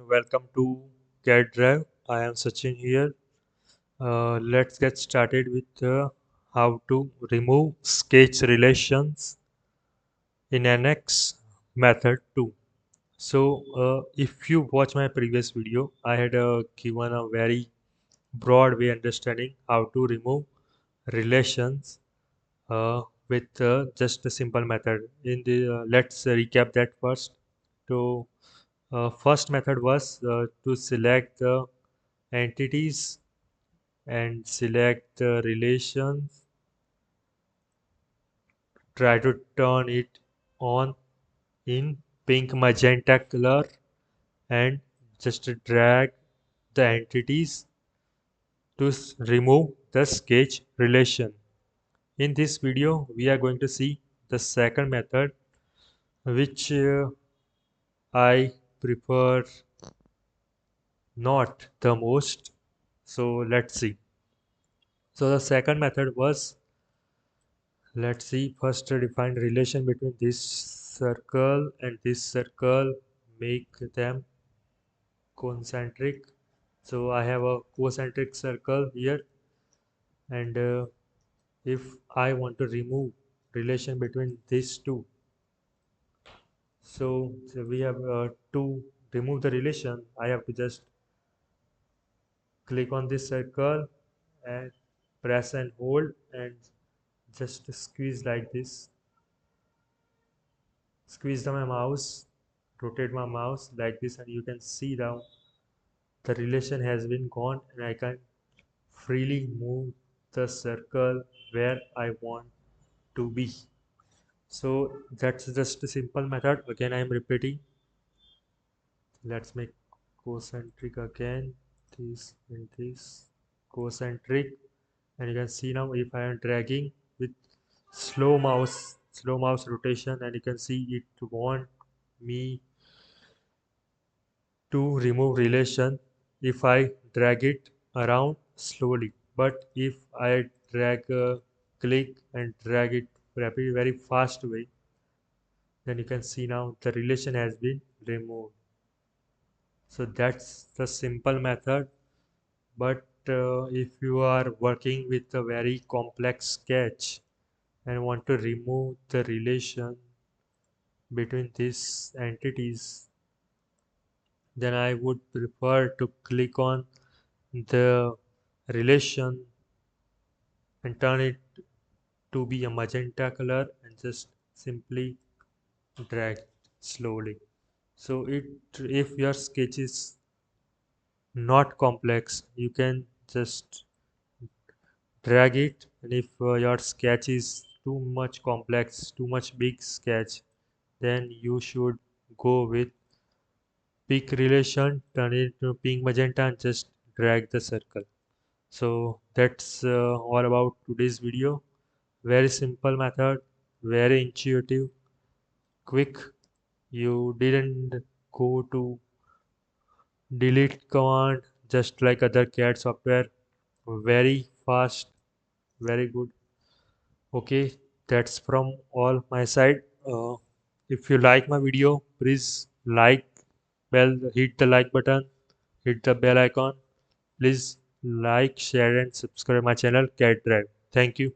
welcome to CAD Drive. I am Sachin here. Let's get started with how to remove sketch relations in NX method 2. If you watch my previous video, I had given a very broad way understanding how to remove relations with just a simple method. Let's recap that first. So first method was to select the entities and select the relations, try to turn it on in pink magenta color and just drag the entities to remove the sketch relation. In this video we are going to see the second method, which I prefer not the most. So let's see. So the second method was, let's see, first define relation between this circle and this circle, make them concentric. So I have a concentric circle here, and if I want to remove relation between these two, so we have to remove the relation, I have to just click on this circle and press and hold and just squeeze like this. Squeeze my mouse, rotate my mouse like this, and you can see now the relation has been gone and I can freely move the circle where I want to be. So that's just a simple method. Again, I am repeating. Let's make concentric again. This and this concentric, and you can see now if I am dragging with slow mouse rotation, and you can see it want me to remove relation if I drag it around slowly. But if I click and drag it very fast way, then you can see now the relation has been removed. So that's the simple method. But if you are working with a very complex sketch and want to remove the relation between these entities, then I would prefer to click on the relation and turn it to be a magenta color and just simply drag slowly. So if your sketch is not complex, you can just drag it, and if your sketch is too much complex, too much big sketch, then you should go with pick relation, turn it to pink magenta and just drag the circle. So that's all about today's video. Very simple method, very intuitive, quick. You didn't go to delete command just like other CAD software. Very fast, very good. Okay, that's from all my side. If you like my video, please hit the like button, hit the bell icon. Please like, share, and subscribe my channel, CAD Drive. Thank you.